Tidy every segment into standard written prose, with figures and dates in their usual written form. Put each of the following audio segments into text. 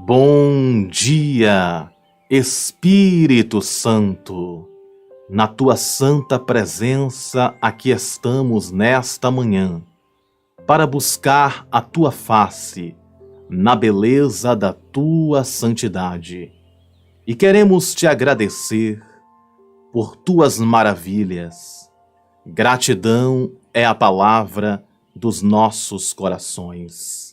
Bom dia, Espírito Santo. Na tua santa presença aqui estamos nesta manhã, para buscar a tua face, na beleza da tua santidade. E queremos te agradecer por tuas maravilhas. Gratidão é a palavra dos nossos corações.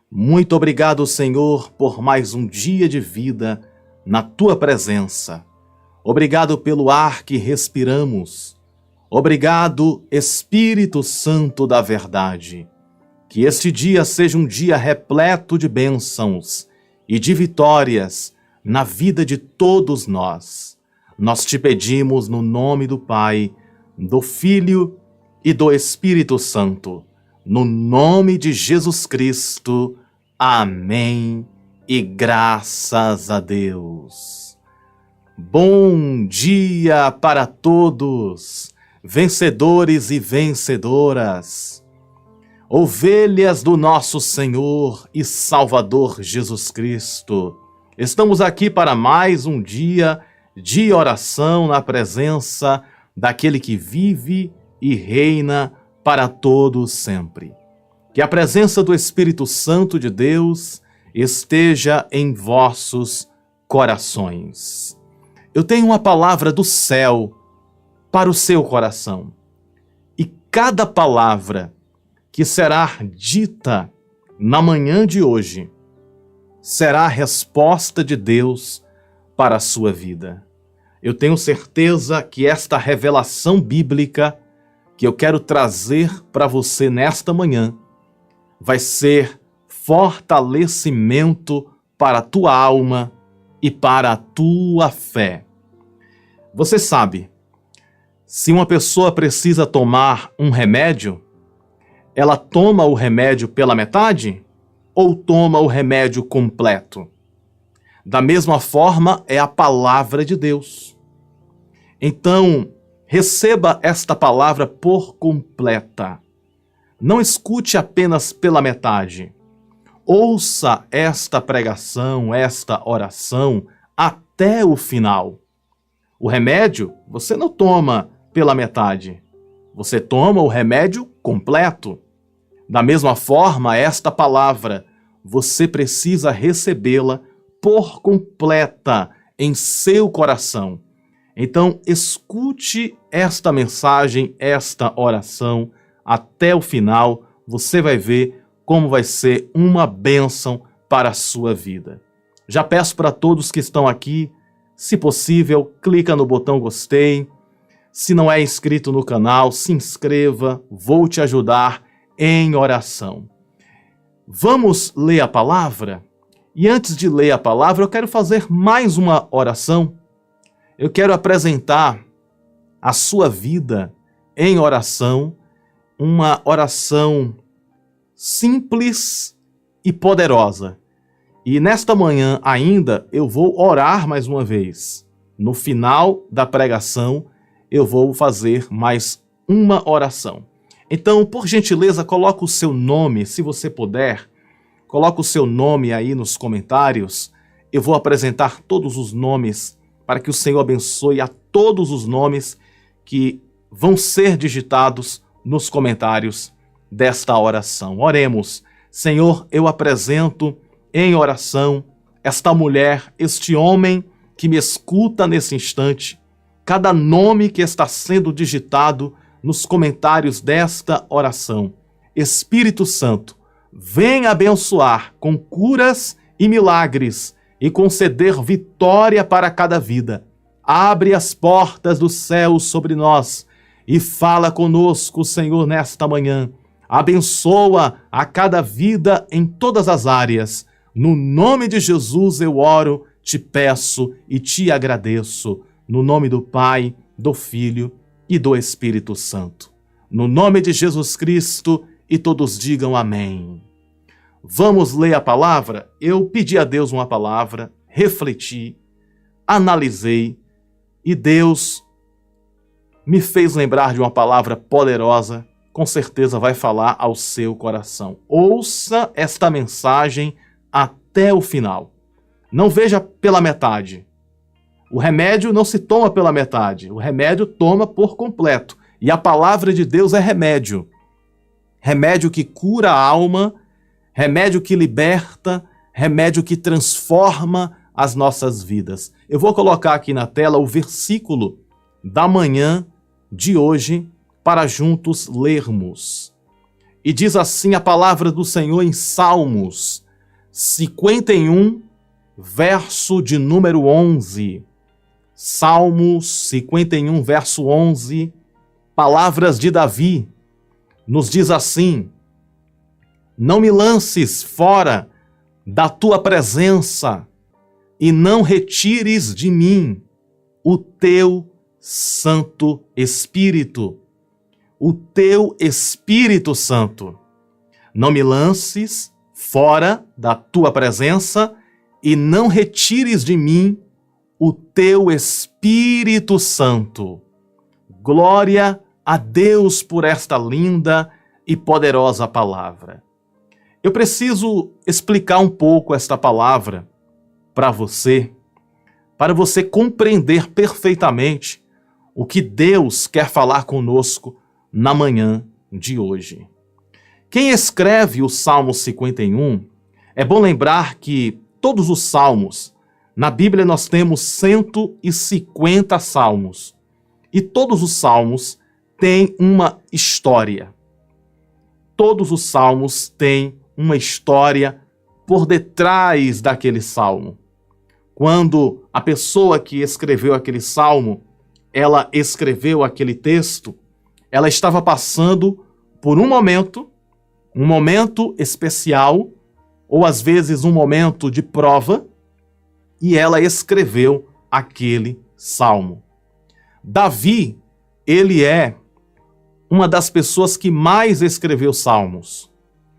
Muito obrigado, Senhor, por mais um dia de vida na tua presença. Obrigado pelo ar que respiramos. Obrigado, Espírito Santo da verdade. Que este dia seja um dia repleto de bênçãos e de vitórias na vida de todos nós. Nós te pedimos no nome do Pai, do Filho e do Espírito Santo. No nome de Jesus Cristo. Amém e graças a Deus. Bom dia para todos, vencedores e vencedoras, ovelhas do nosso Senhor e Salvador Jesus Cristo. Estamos aqui para mais um dia de oração na presença daquele que vive e reina para todos sempre. Que a presença do Espírito Santo de Deus esteja em vossos corações. Eu tenho uma palavra do céu para o seu coração. E cada palavra que será dita na manhã de hoje será a resposta de Deus para a sua vida. Eu tenho certeza que esta revelação bíblica que eu quero trazer para você nesta manhã vai ser fortalecimento para a tua alma e para a tua fé. Você sabe, se uma pessoa precisa tomar um remédio, ela toma o remédio pela metade ou toma o remédio completo? Da mesma forma é a palavra de Deus. Então, receba esta palavra por completa. Não escute apenas pela metade. Ouça esta pregação, esta oração até o final. O remédio você não toma pela metade. Você toma o remédio completo. Da mesma forma, esta palavra, você precisa recebê-la por completa em seu coração. Então, escute esta mensagem, esta oração, até o final. Você vai ver como vai ser uma bênção para a sua vida. Já peço para todos que estão aqui, se possível, clica no botão gostei. Se não é inscrito no canal, se inscreva, vou te ajudar em oração. Vamos ler a palavra? E antes de ler a palavra, eu quero fazer mais uma oração. Eu quero apresentar a sua vida em oração, uma oração simples e poderosa. E nesta manhã ainda eu vou orar mais uma vez. No final da pregação eu vou fazer mais uma oração. Então, por gentileza, coloque o seu nome, se você puder. Coloque o seu nome aí nos comentários. Eu vou apresentar todos os nomes para que o Senhor abençoe a todos os nomes que vão ser digitados nos comentários desta oração. Oremos. Senhor, eu apresento em oração esta mulher, este homem que me escuta nesse instante, cada nome que está sendo digitado nos comentários desta oração. Espírito Santo, vem abençoar com curas e milagres e conceder vitória para cada vida. Abre as portas do céu sobre nós e fala conosco, Senhor, nesta manhã. Abençoa a cada vida em todas as áreas. No nome de Jesus eu oro, te peço e te agradeço. No nome do Pai, do Filho e do Espírito Santo. No nome de Jesus Cristo, e todos digam amém. Vamos ler a palavra? Eu pedi a Deus uma palavra, refleti, analisei, e Deus me fez lembrar de uma palavra poderosa, com certeza vai falar ao seu coração. Ouça esta mensagem até até o final. Não veja pela metade. O remédio não se toma pela metade, o remédio toma por completo. E a palavra de Deus é remédio. Remédio que cura a alma, remédio que liberta, remédio que transforma as nossas vidas. Eu vou colocar aqui na tela o versículo da manhã de hoje para juntos lermos. E diz assim a palavra do Senhor em Salmos 51, verso de número 11. Salmos 51, verso 11, palavras de Davi, nos diz assim: não me lances fora da tua presença e não retires de mim o teu Santo Espírito. O teu Espírito Santo. Não me lances fora da tua presença e não retires de mim o teu Espírito Santo. Glória a Deus por esta linda e poderosa palavra. Eu preciso explicar um pouco esta palavra para você compreender perfeitamente o que Deus quer falar conosco na manhã de hoje. Quem escreve o Salmo 51, é bom lembrar que todos os salmos, na Bíblia nós temos 150 salmos, e todos os salmos têm uma história. Todos os salmos têm uma história por detrás daquele salmo. Quando a pessoa que escreveu aquele salmo, ela escreveu aquele texto, ela estava passando por um momento especial, ou às vezes um momento de prova, e ela escreveu aquele salmo. Davi, ele é uma das pessoas que mais escreveu salmos.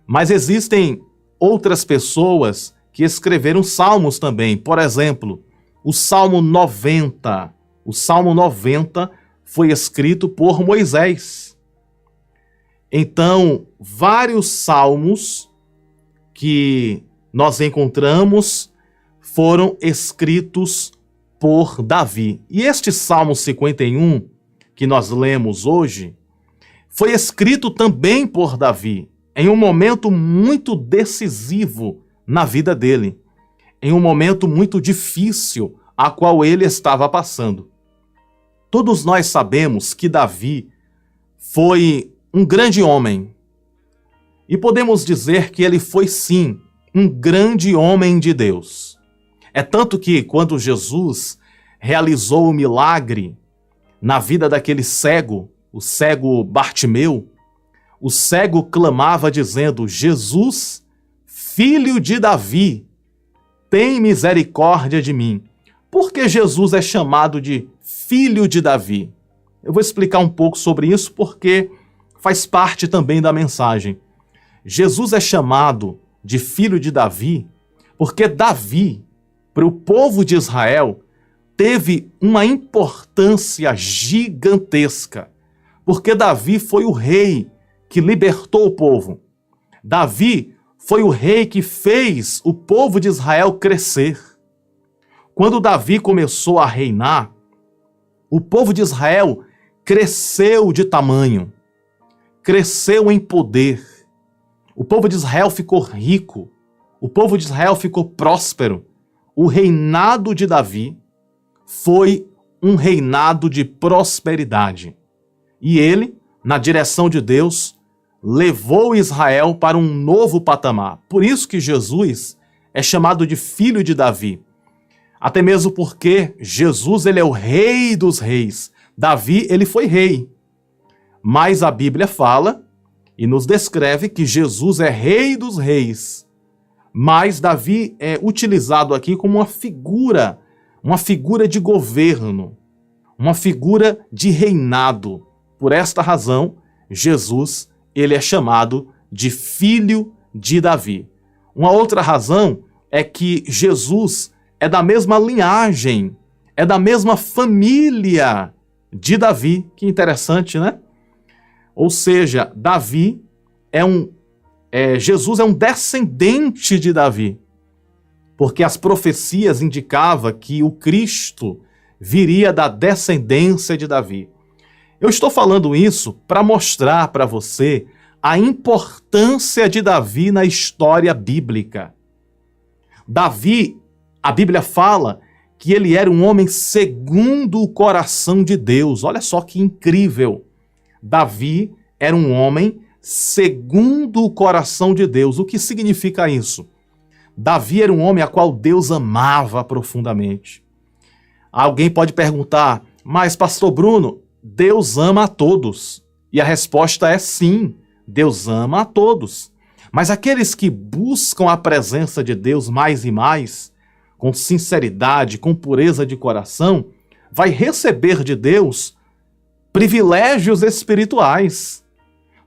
Mas existem outras pessoas que escreveram salmos também. Por exemplo, o Salmo 90. O Salmo 90 foi escrito por Moisés. Então, vários salmos que nós encontramos foram escritos por Davi. E este Salmo 51, que nós lemos hoje, foi escrito também por Davi, em um momento muito decisivo na vida dele, em um momento muito difícil a qual ele estava passando. Todos nós sabemos que Davi foi um grande homem, e podemos dizer que ele foi sim um grande homem de Deus. É tanto que quando Jesus realizou o milagre na vida daquele cego, o cego Bartimeu, o cego clamava dizendo: Jesus, filho de Davi, tem misericórdia de mim. Por que Jesus é chamado de filho de Davi? Eu vou explicar um pouco sobre isso porque faz parte também da mensagem. Jesus é chamado de filho de Davi porque Davi, para o povo de Israel, teve uma importância gigantesca. Porque Davi foi o rei que libertou o povo. Davi foi o rei que fez o povo de Israel crescer. Quando Davi começou a reinar, o povo de Israel cresceu de tamanho, cresceu em poder. O povo de Israel ficou rico, o povo de Israel ficou próspero. O reinado de Davi foi um reinado de prosperidade. E ele, na direção de Deus, levou Israel para um novo patamar. Por isso que Jesus é chamado de filho de Davi. Até mesmo porque Jesus, ele é o rei dos reis. Davi, ele foi rei. Mas a Bíblia fala e nos descreve que Jesus é rei dos reis. Mas Davi é utilizado aqui como uma figura de governo, uma figura de reinado. Por esta razão, Jesus, ele é chamado de filho de Davi. Uma outra razão é que Jesus é da mesma linhagem, é da mesma família de Davi. Que interessante, né? Ou seja, Jesus é um descendente de Davi. porque as profecias indicavam que o Cristo viria da descendência de Davi. Eu estou falando isso para mostrar para você a importância de Davi na história bíblica. Davi, a Bíblia fala que ele era um homem segundo o coração de Deus. Olha só que incrível. Davi era um homem segundo o coração de Deus. O que significa isso? Davi era um homem a qual Deus amava profundamente. Alguém pode perguntar, mas pastor Bruno, Deus ama a todos. E a resposta é sim, Deus ama a todos. Mas aqueles que buscam a presença de Deus mais e mais, com sinceridade, com pureza de coração, vai receber de Deus privilégios espirituais.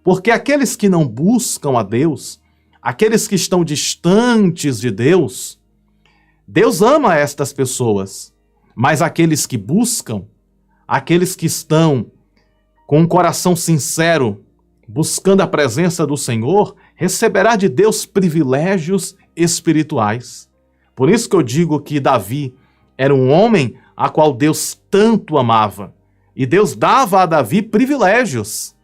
Porque aqueles que não buscam a Deus, aqueles que estão distantes de Deus, Deus ama estas pessoas. Mas aqueles que buscam, aqueles que estão com um coração sincero, buscando a presença do Senhor, receberá de Deus privilégios espirituais. Por isso que eu digo que Davi era um homem a qual Deus tanto amava. E Deus dava a Davi privilégios.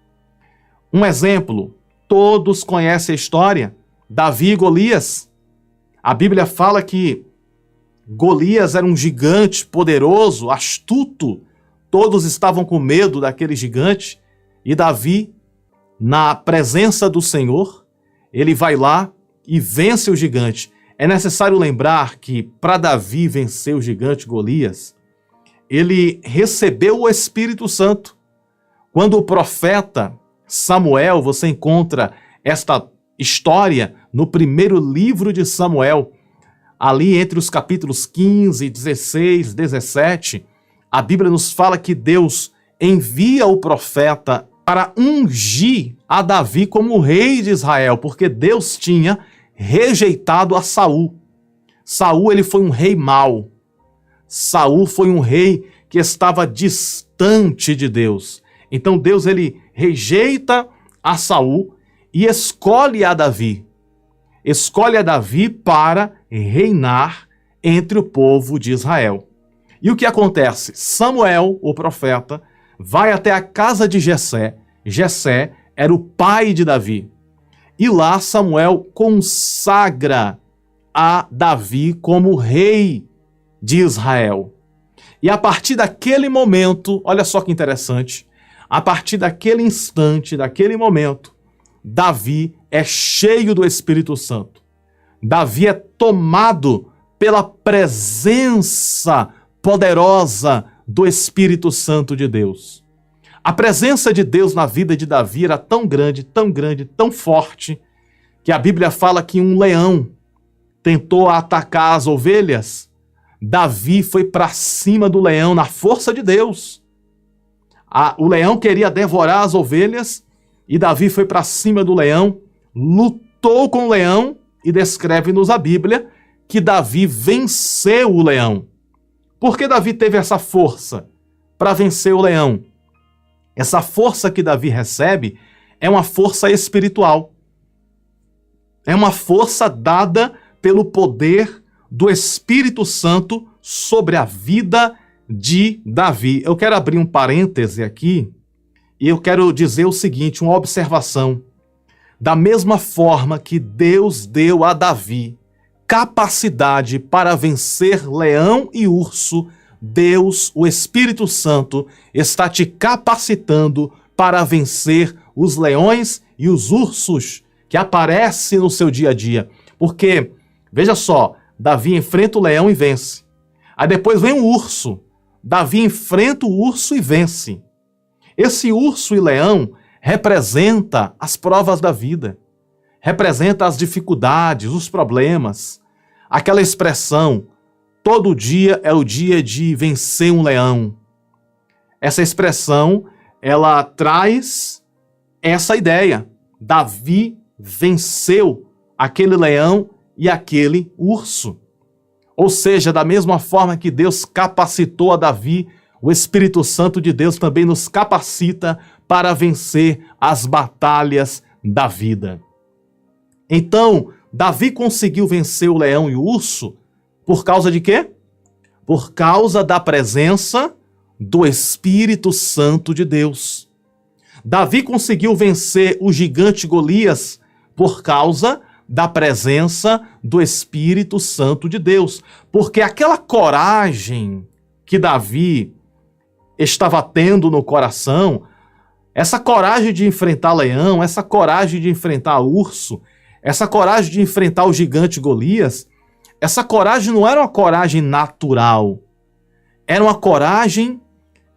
Um exemplo, todos conhecem a história, Davi e Golias. A Bíblia fala que Golias era um gigante poderoso, astuto. Todos estavam com medo daquele gigante. E Davi, na presença do Senhor, ele vai lá e vence o gigante. É necessário lembrar que para Davi vencer o gigante Golias, ele recebeu o Espírito Santo. Quando o profeta Samuel, você encontra esta história no primeiro livro de Samuel, ali entre os capítulos 15, 16, 17, a Bíblia nos fala que Deus envia o profeta para ungir a Davi como rei de Israel, porque Deus tinha rejeitado a Saul. Saul, ele foi um rei mau. Saul foi um rei que estava distante de Deus. Então Deus, ele rejeita a Saul e escolhe a Davi. Escolhe a Davi para reinar entre o povo de Israel. E o que acontece? Samuel, o profeta, vai até a casa de Jessé. Jessé era o pai de Davi. E lá Samuel consagra a Davi como rei de Israel. E a partir daquele momento, olha só que interessante, a partir daquele instante, daquele momento, Davi é cheio do Espírito Santo. Davi é tomado pela presença poderosa do Espírito Santo de Deus. A presença de Deus na vida de Davi era tão grande, tão forte, que a Bíblia fala que um leão tentou atacar as ovelhas. Davi foi para cima do leão na força de Deus. O leão queria devorar as ovelhas e Davi foi para cima do leão, lutou com o leão e descreve-nos a Bíblia que Davi venceu o leão. Por que Davi teve essa força para vencer o leão? Essa força que Davi recebe é uma força espiritual. É uma força dada pelo poder do Espírito Santo sobre a vida de Davi. Eu quero abrir um parêntese aqui e eu quero dizer o seguinte, uma observação. Da mesma forma que Deus deu a Davi capacidade para vencer leão e urso, Deus, o Espírito Santo, está te capacitando para vencer os leões e os ursos que aparecem no seu dia a dia. Porque, veja só, Davi enfrenta o leão e vence. Aí depois vem o urso. Davi enfrenta o urso e vence. Esse urso e leão representa as provas da vida. Representa as dificuldades, os problemas. Aquela expressão, todo dia é o dia de vencer um leão. Essa expressão, ela traz essa ideia. Davi venceu aquele leão e aquele urso. Ou seja, da mesma forma que Deus capacitou a Davi, o Espírito Santo de Deus também nos capacita para vencer as batalhas da vida. Então, Davi conseguiu vencer o leão e o urso Por causa de quê? Por causa da presença do Espírito Santo de Deus. Davi conseguiu vencer o gigante Golias por causa da presença do Espírito Santo de Deus. Porque aquela coragem que Davi estava tendo no coração, essa coragem de enfrentar leão, essa coragem de enfrentar urso, essa coragem de enfrentar o gigante Golias, essa coragem não era uma coragem natural, era uma coragem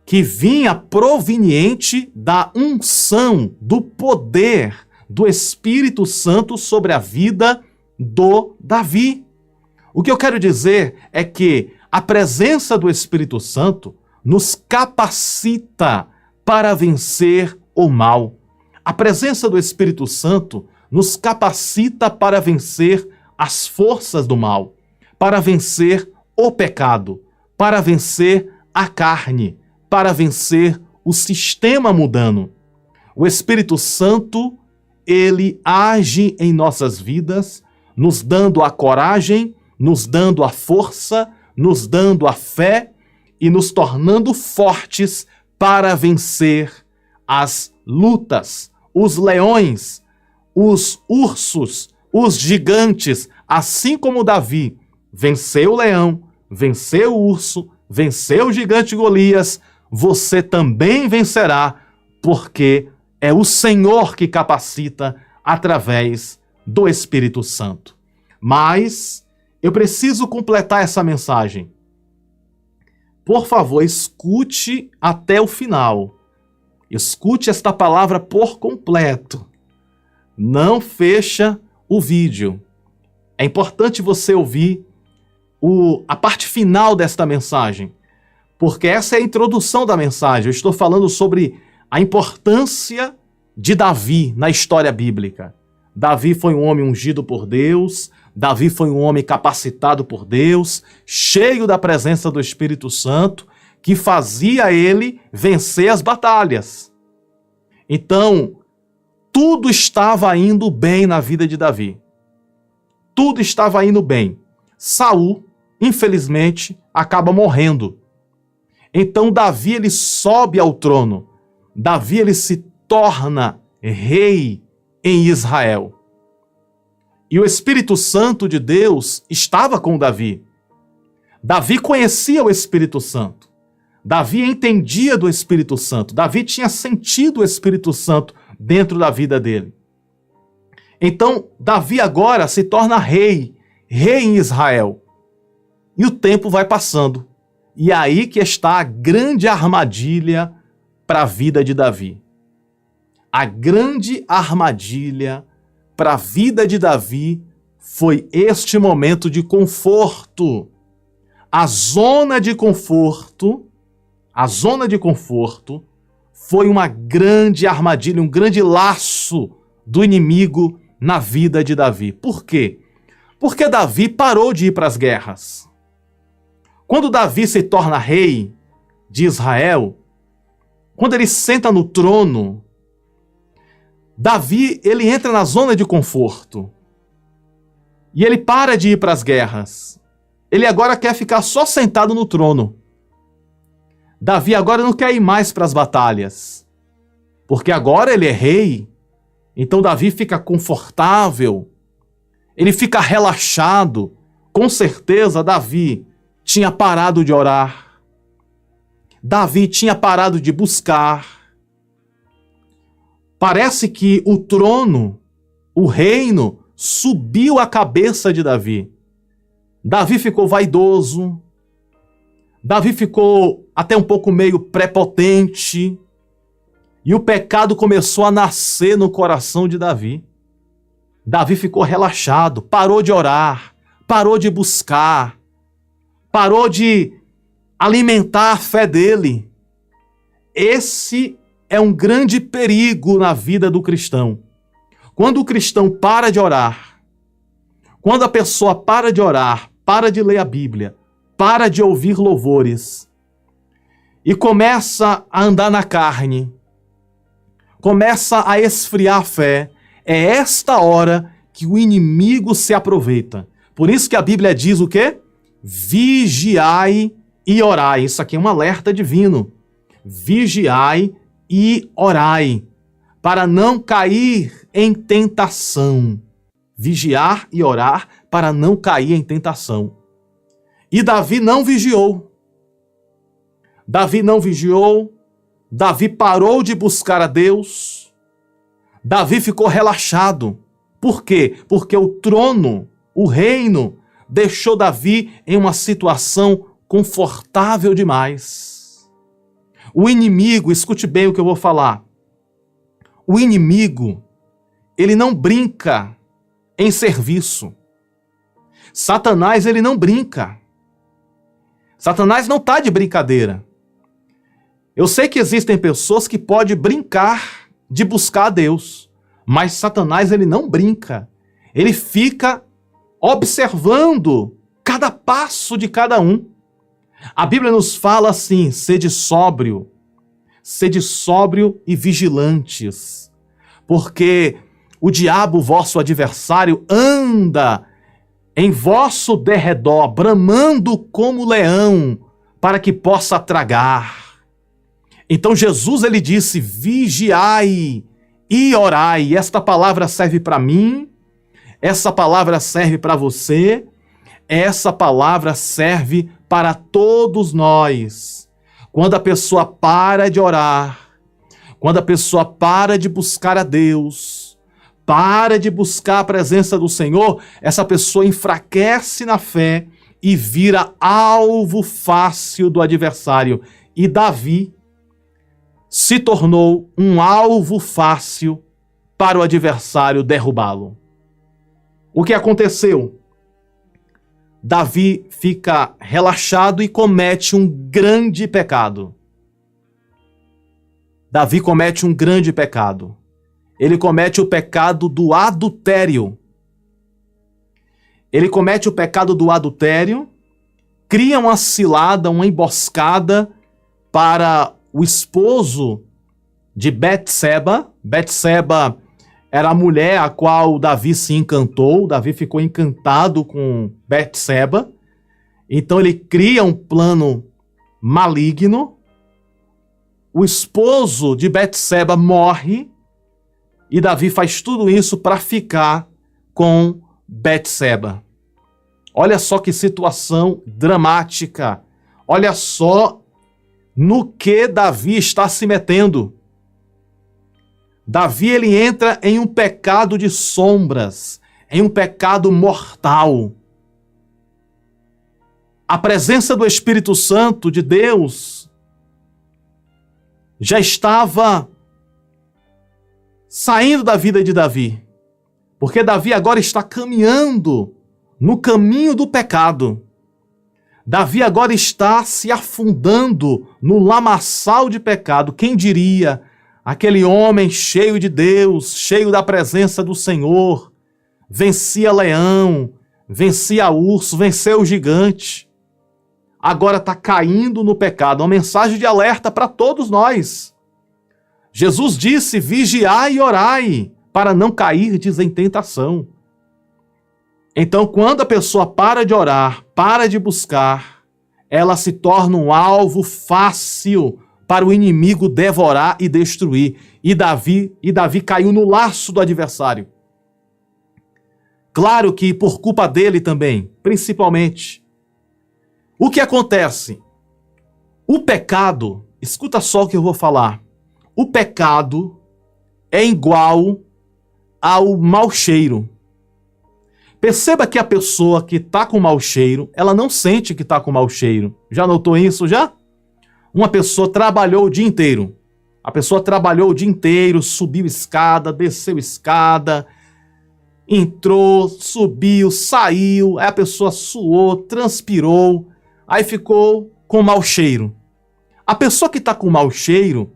que vinha proveniente da unção, do poder do Espírito Santo sobre a vida do Davi. O que eu quero dizer é que a presença do Espírito Santo nos capacita para vencer o mal. A presença do Espírito Santo nos capacita para vencer as forças do mal, para vencer o pecado, para vencer a carne, para vencer o sistema mundano. O Espírito Santo, ele age em nossas vidas, nos dando a coragem, nos dando a força, nos dando a fé e nos tornando fortes para vencer as lutas, os leões, os ursos, os gigantes, assim como Davi venceu o leão, venceu o urso, venceu o gigante Golias, você também vencerá, porque é o Senhor que capacita através do Espírito Santo. Mas eu preciso completar essa mensagem. Por favor, escute até o final. Escute esta palavra por completo. Não fecha o vídeo. É importante você ouvir a parte final desta mensagem, porque essa é a introdução da mensagem. Eu estou falando sobre a importância de Davi na história bíblica. Davi foi um homem ungido por Deus, Davi foi um homem capacitado por Deus, cheio da presença do Espírito Santo, que fazia ele vencer as batalhas. Então, tudo estava indo bem na vida de Davi. Tudo estava indo bem. Saul, infelizmente, acaba morrendo. Então Davi, ele sobe ao trono. Davi, ele se torna rei em Israel. E o Espírito Santo de Deus estava com Davi. Davi conhecia o Espírito Santo. Davi entendia do Espírito Santo. Davi tinha sentido o Espírito Santo dentro da vida dele. Então, Davi agora se torna rei em Israel. E o tempo vai passando. E é aí que está a grande armadilha para a vida de Davi. A grande armadilha para a vida de Davi foi este momento de conforto. A zona de conforto foi uma grande armadilha, um grande laço do inimigo na vida de Davi. Por quê? Porque Davi parou de ir para as guerras. Quando Davi se torna rei de Israel, quando ele senta no trono, Davi, ele entra na zona de conforto. E ele para de ir para as guerras. Ele agora quer ficar só sentado no trono. Davi agora não quer ir mais para as batalhas. Porque agora ele é rei. Então Davi fica confortável. Ele fica relaxado. Com certeza Davi tinha parado de orar. Davi tinha parado de buscar. Parece que o trono, o reino, subiu a cabeça de Davi. Davi ficou vaidoso. Davi ficou até um pouco meio prepotente. E o pecado começou a nascer no coração de Davi. Davi ficou relaxado, parou de orar, parou de buscar, parou de alimentar a fé dele. Esse é um grande perigo na vida do cristão. Quando o cristão para de orar, quando a pessoa para de orar, para de ler a Bíblia, para de ouvir louvores e começa a andar na carne, começa a esfriar a fé, é esta hora que o inimigo se aproveita. Por isso que a Bíblia diz o quê? vigiai e orai. Isso aqui é um alerta divino. Vigiai e orai, para não cair em tentação. Vigiar e orar para não cair em tentação. E Davi não vigiou. Davi não vigiou. Davi parou de buscar a Deus. Davi ficou relaxado. Por quê? Porque o trono, o reino, deixou Davi em uma situação confortável demais. O inimigo, escute bem o que eu vou falar. O inimigo, ele não brinca em serviço. Satanás, ele não brinca. Satanás não está de brincadeira. Eu sei que existem pessoas que podem brincar de buscar a Deus, mas Satanás, ele não brinca. Ele fica observando cada passo de cada um. A Bíblia nos fala assim: sede sóbrio e vigilantes, porque o diabo, vosso adversário, anda em vosso derredor, bramando como leão, para que possa tragar. Então Jesus, ele disse: vigiai e orai. Esta palavra serve para mim, essa palavra serve para você, essa palavra serve para todos nós. Quando a pessoa para de orar, quando a pessoa para de buscar a Deus, para de buscar a presença do Senhor, essa pessoa enfraquece na fé e vira alvo fácil do adversário. E Davi se tornou um alvo fácil para o adversário derrubá-lo. O que aconteceu? Davi fica relaxado e comete um grande pecado. Davi comete um grande pecado. Ele comete o pecado do adultério. Ele comete o pecado do adultério, cria uma cilada, uma emboscada para o esposo de Betseba. Betseba era a mulher a qual Davi se encantou. Davi ficou encantado com Betseba. Então ele cria um plano maligno. O esposo de Betseba morre e Davi faz tudo isso para ficar com Betseba. Olha só que situação dramática. Olha só no que Davi está se metendo. Davi, ele entra em um pecado de sombras, em um pecado mortal. A presença do Espírito Santo de Deus já estava saindo da vida de Davi, porque Davi agora está caminhando no caminho do pecado. Davi agora está se afundando no lamaçal de pecado. Quem diria? Aquele homem cheio de Deus, cheio da presença do Senhor, vencia leão, vencia urso, venceu o gigante. Agora está caindo no pecado. Uma mensagem de alerta para todos nós. Jesus disse: vigiai e orai, para não cairdes em tentação. Então, quando a pessoa para de orar, para de buscar, ela se torna um alvo fácil para o inimigo devorar e destruir. E Davi caiu no laço do adversário. Claro que por culpa dele também, principalmente. O que acontece? O pecado, escuta só o que eu vou falar. O pecado é igual ao mau cheiro. Perceba que a pessoa que está com mau cheiro, ela não sente que está com mau cheiro. Já notou isso já? Uma pessoa trabalhou o dia inteiro. A pessoa trabalhou o dia inteiro, subiu escada, desceu escada, entrou, subiu, saiu, aí a pessoa suou, transpirou, aí ficou com mau cheiro. A pessoa que está com mau cheiro,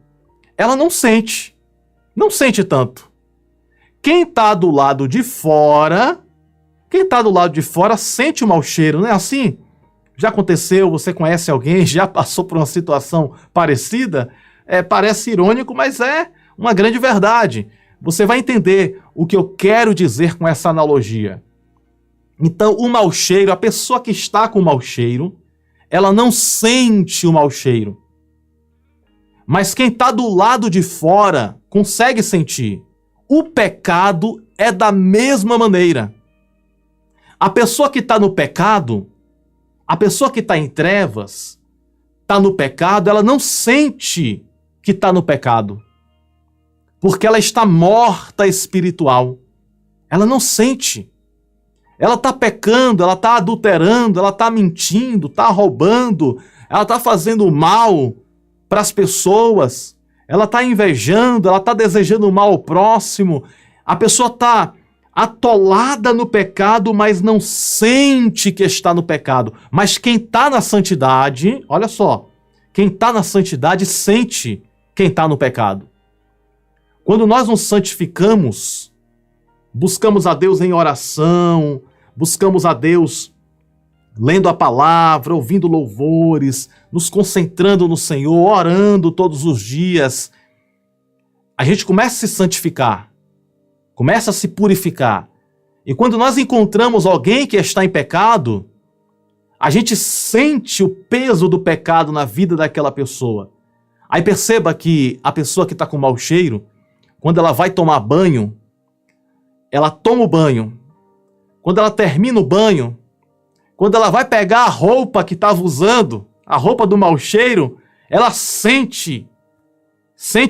ela não sente tanto. Quem está do lado de fora sente o mau cheiro, não é assim? Já aconteceu, você conhece alguém, já passou por uma situação parecida? Parece irônico, mas é uma grande verdade. Você vai entender o que eu quero dizer com essa analogia. Então, o mau cheiro, a pessoa que está com mau cheiro, ela não sente o mau cheiro. Mas quem está do lado de fora consegue sentir. O pecado é da mesma maneira. A pessoa que está no pecado, a pessoa que está em trevas, está no pecado, ela não sente que está no pecado. Porque ela está morta espiritual. Ela não sente. Ela está pecando, ela está adulterando, ela está mentindo, está roubando, ela está fazendo mal para as pessoas, ela está invejando, ela está desejando mal ao próximo. A pessoa está atolada no pecado, mas não sente que está no pecado. Mas quem está na santidade, olha só, quem está na santidade sente quem está no pecado. Quando nós nos santificamos, buscamos a Deus em oração, buscamos a Deus lendo a palavra, ouvindo louvores, nos concentrando no Senhor, orando todos os dias. A gente começa a se santificar, começa a se purificar. E quando nós encontramos alguém que está em pecado, a gente sente o peso do pecado na vida daquela pessoa. Aí perceba que a pessoa que está com mau cheiro, quando ela vai tomar banho, ela toma o banho. Quando ela termina o banho, quando ela vai pegar a roupa que estava usando, a roupa do mau cheiro, ela sente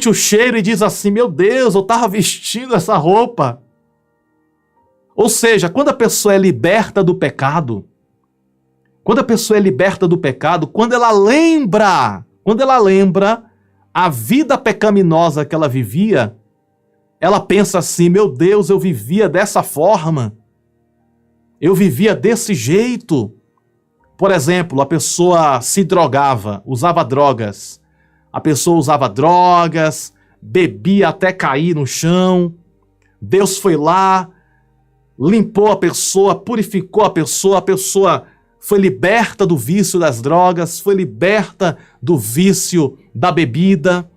o cheiro e diz assim: meu Deus, eu estava vestindo essa roupa. Ou seja, quando a pessoa é liberta do pecado, quando ela lembra a vida pecaminosa que ela vivia, ela pensa assim: meu Deus, eu vivia dessa forma. Eu vivia desse jeito. Por exemplo, a pessoa se drogava, usava drogas. A pessoa usava drogas, bebia até cair no chão. Deus foi lá, limpou a pessoa, purificou a pessoa foi liberta do vício das drogas, foi liberta do vício da bebida.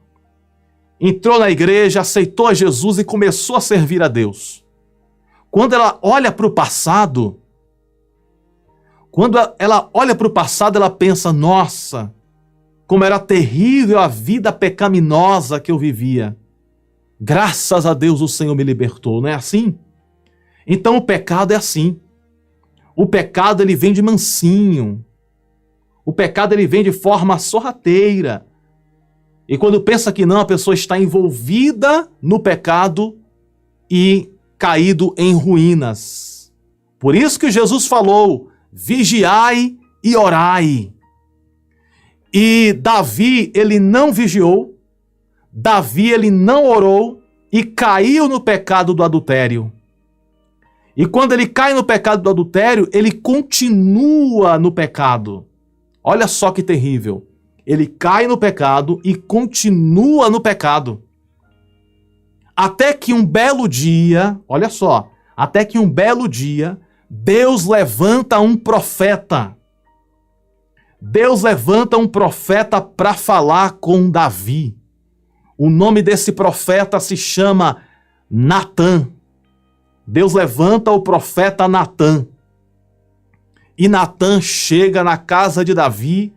Entrou na igreja, aceitou a Jesus e começou a servir a Deus. Quando ela olha para o passado, ela pensa: nossa, como era terrível a vida pecaminosa que eu vivia. Graças a Deus o Senhor me libertou, não é assim? Então o pecado é assim. O pecado ele vem de mansinho. O pecado ele vem de forma sorrateira. E quando pensa que não, a pessoa está envolvida no pecado e caído em ruínas. Por isso que Jesus falou: vigiai e orai. E Davi, ele não vigiou, Davi, ele não orou e caiu no pecado do adultério. E quando ele cai no pecado do adultério, ele continua no pecado. Olha só que terrível. Ele cai no pecado e continua no pecado. Até que um belo dia, olha só, Deus levanta um profeta. Deus levanta um profeta para falar com Davi. O nome desse profeta se chama Natã. Deus levanta o profeta Natã. E Natã chega na casa de Davi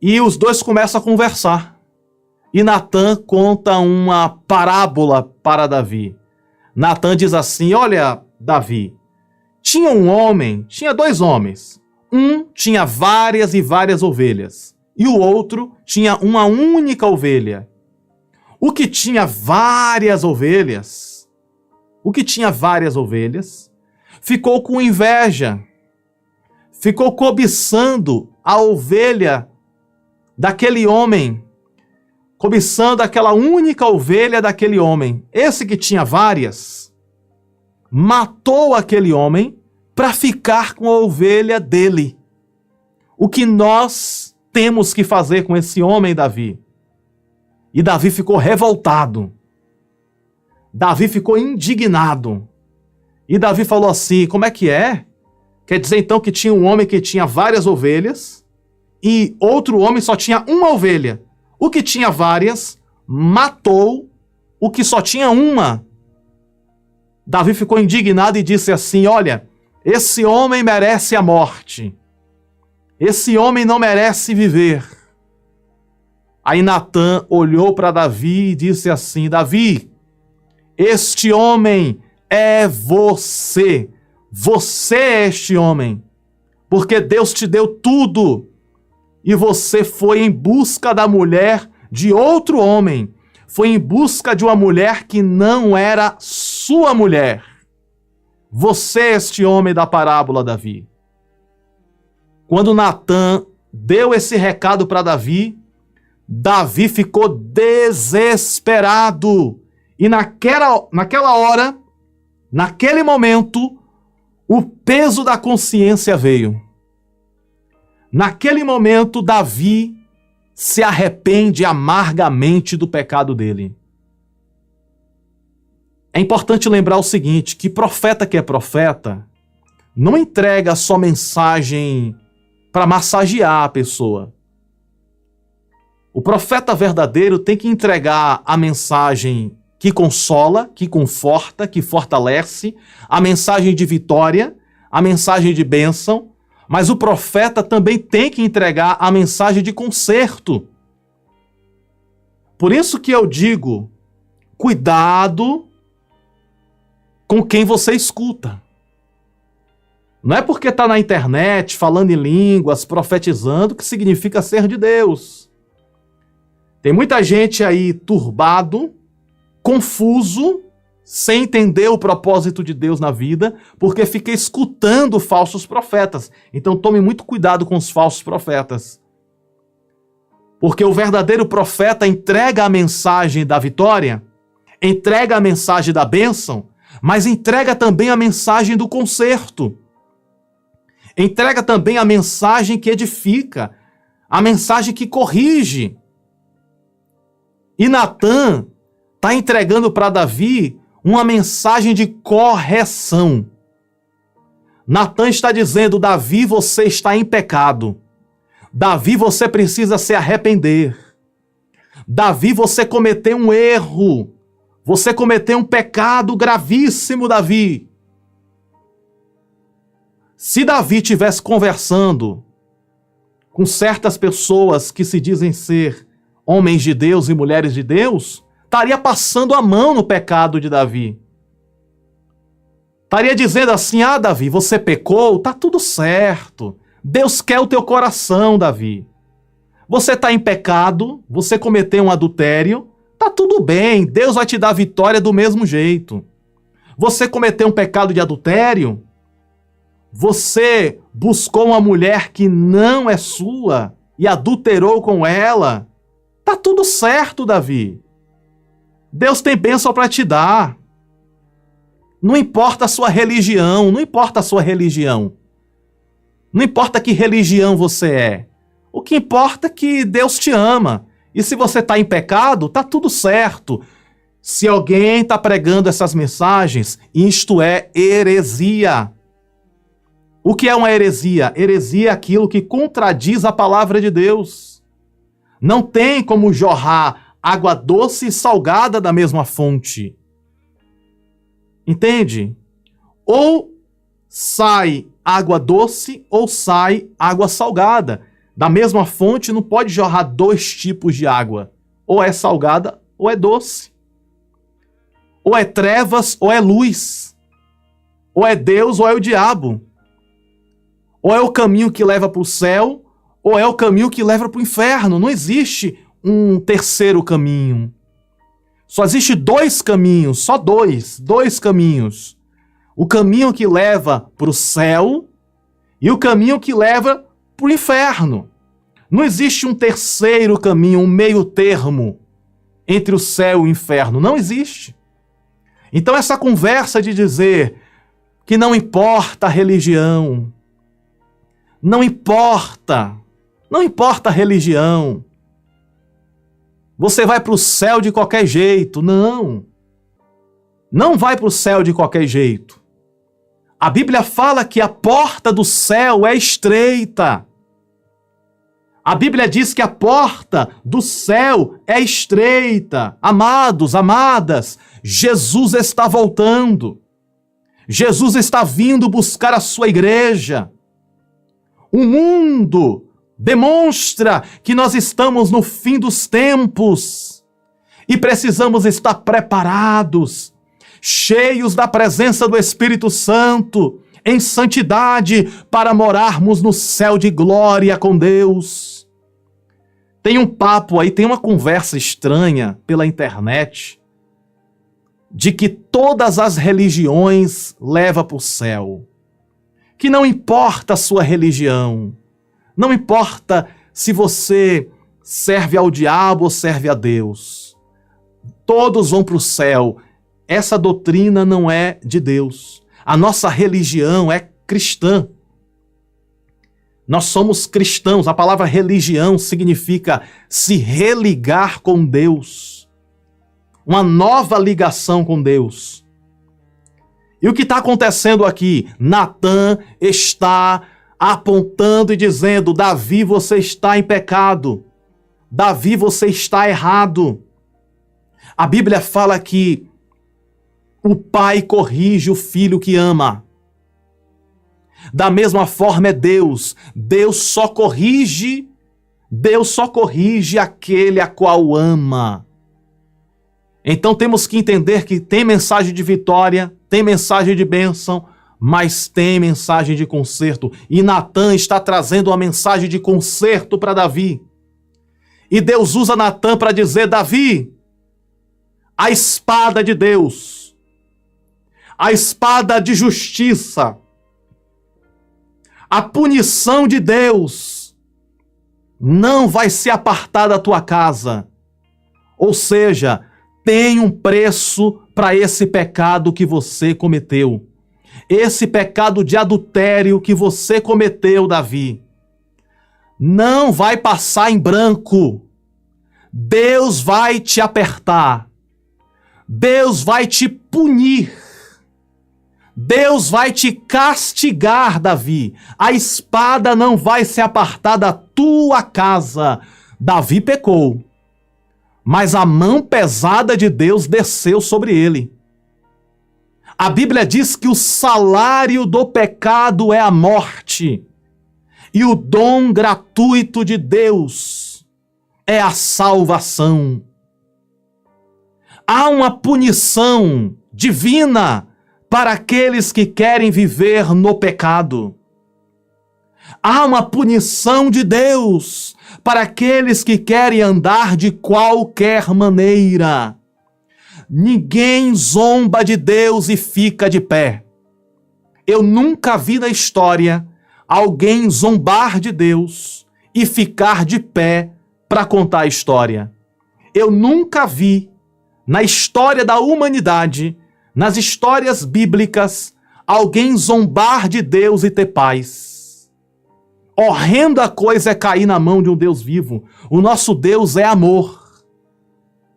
e os dois começam a conversar. E Natã conta uma parábola para Davi. Natã diz assim: olha, Davi, tinha dois homens. Um tinha várias e várias ovelhas, e o outro tinha uma única ovelha. O que tinha várias ovelhas, ficou com inveja, ficou cobiçando a ovelha daquele homem, cobiçando aquela única ovelha daquele homem. Esse que tinha várias, matou aquele homem para ficar com a ovelha dele. O que nós temos que fazer com esse homem, Davi? E Davi ficou revoltado. Davi ficou indignado. E Davi falou assim: como é que é? Quer dizer então que tinha um homem que tinha várias ovelhas e outro homem só tinha uma ovelha. O que tinha várias matou o que só tinha uma. Davi ficou indignado e disse assim: olha, esse homem merece a morte. Esse homem não merece viver. Aí Natã olhou para Davi e disse assim: Davi, este homem é você. Você é este homem. Porque Deus te deu tudo. E você foi em busca da mulher de outro homem. Foi em busca de uma mulher que não era sua mulher. Você é este homem da parábola, Davi. Quando Natã deu esse recado para Davi, Davi ficou desesperado. E naquela hora, naquele momento, o peso da consciência veio. Naquele momento, Davi se arrepende amargamente do pecado dele. É importante lembrar o seguinte, que profeta que é profeta não entrega só mensagem para massagear a pessoa. O profeta verdadeiro tem que entregar a mensagem que consola, que conforta, que fortalece, a mensagem de vitória, a mensagem de bênção, mas o profeta também tem que entregar a mensagem de conserto. Por isso que eu digo, cuidado com quem você escuta. Não é porque está na internet, falando em línguas, profetizando, que significa ser de Deus. Tem muita gente aí turbado, confuso, sem entender o propósito de Deus na vida, porque fica escutando falsos profetas. Então tome muito cuidado com os falsos profetas. Porque o verdadeiro profeta entrega a mensagem da vitória, entrega a mensagem da bênção, mas entrega também a mensagem do conserto. Entrega também a mensagem que edifica, a mensagem que corrige. E Natã está entregando para Davi uma mensagem de correção. Natã está dizendo: Davi, você está em pecado. Davi, você precisa se arrepender. Davi, você cometeu um erro. Você cometeu um pecado gravíssimo, Davi. Se Davi estivesse conversando com certas pessoas que se dizem ser homens de Deus e mulheres de Deus, estaria passando a mão no pecado de Davi. Estaria dizendo assim: ah, Davi, você pecou, tá tudo certo. Deus quer o teu coração, Davi. Você está em pecado, você cometeu um adultério, tá tudo bem, Deus vai te dar vitória do mesmo jeito. Você cometeu um pecado de adultério, você buscou uma mulher que não é sua e adulterou com ela, tá tudo certo, Davi. Deus tem bênção para te dar. Não importa a sua religião, não importa a sua religião. Não importa que religião você é. O que importa é que Deus te ama. E se você está em pecado, tá tudo certo. Se alguém está pregando essas mensagens, isto é heresia. O que é uma heresia? Heresia é aquilo que contradiz a palavra de Deus. Não tem como jorrar água doce e salgada da mesma fonte. Entende? Ou sai água doce ou sai água salgada. Da mesma fonte não pode jorrar dois tipos de água. Ou é salgada ou é doce. Ou é trevas ou é luz. Ou é Deus ou é o diabo. Ou é o caminho que leva para o céu ou é o caminho que leva para o inferno. Não existe um terceiro caminho. Só existe dois caminhos, só dois caminhos. O caminho que leva para o céu e o caminho que leva para o inferno. Não existe um terceiro caminho, um meio termo entre o céu e o inferno. Não existe. Então essa conversa de dizer que não importa a religião, não importa a religião, você vai para o céu de qualquer jeito. Não vai para o céu de qualquer jeito. A Bíblia fala que a porta do céu é estreita. A Bíblia diz que a porta do céu é estreita. Amados, amadas, Jesus está voltando. Jesus está vindo buscar a sua igreja. O mundo demonstra que nós estamos no fim dos tempos e precisamos estar preparados, cheios da presença do Espírito Santo, em santidade, para morarmos no céu de glória com Deus. Tem um papo aí, tem uma conversa estranha pela internet de que todas as religiões levam para o céu. Que não importa a sua religião, não importa se você serve ao diabo ou serve a Deus. Todos vão para o céu. Essa doutrina não é de Deus. A nossa religião é cristã. Nós somos cristãos. A palavra religião significa se religar com Deus. Uma nova ligação com Deus. E o que está acontecendo aqui? Natan está apontando e dizendo: Davi, você está em pecado. Davi, você está errado. A Bíblia fala que o pai corrige o filho que ama. Da mesma forma é Deus. Deus só corrige aquele a qual ama. Então temos que entender que tem mensagem de vitória, tem mensagem de bênção, mas tem mensagem de conserto. E Natan está trazendo uma mensagem de conserto para Davi. E Deus usa Natan para dizer: Davi, a espada de Deus, a espada de justiça, a punição de Deus não vai se apartar da tua casa. Ou seja, tem um preço para esse pecado que você cometeu. Esse pecado de adultério que você cometeu, Davi, não vai passar em branco. Deus vai te apertar. Deus vai te punir. Deus vai te castigar, Davi. A espada não vai se apartar da tua casa. Davi pecou, mas a mão pesada de Deus desceu sobre ele. A Bíblia diz que o salário do pecado é a morte, e o dom gratuito de Deus é a salvação. Há uma punição divina para aqueles que querem viver no pecado. Há uma punição de Deus para aqueles que querem andar de qualquer maneira. Ninguém zomba de Deus e fica de pé. Eu nunca vi na história alguém zombar de Deus e ficar de pé para contar a história. Eu nunca vi na história da humanidade, nas histórias bíblicas, alguém zombar de Deus e ter paz. Horrenda coisa é cair na mão de um Deus vivo. O nosso Deus é amor,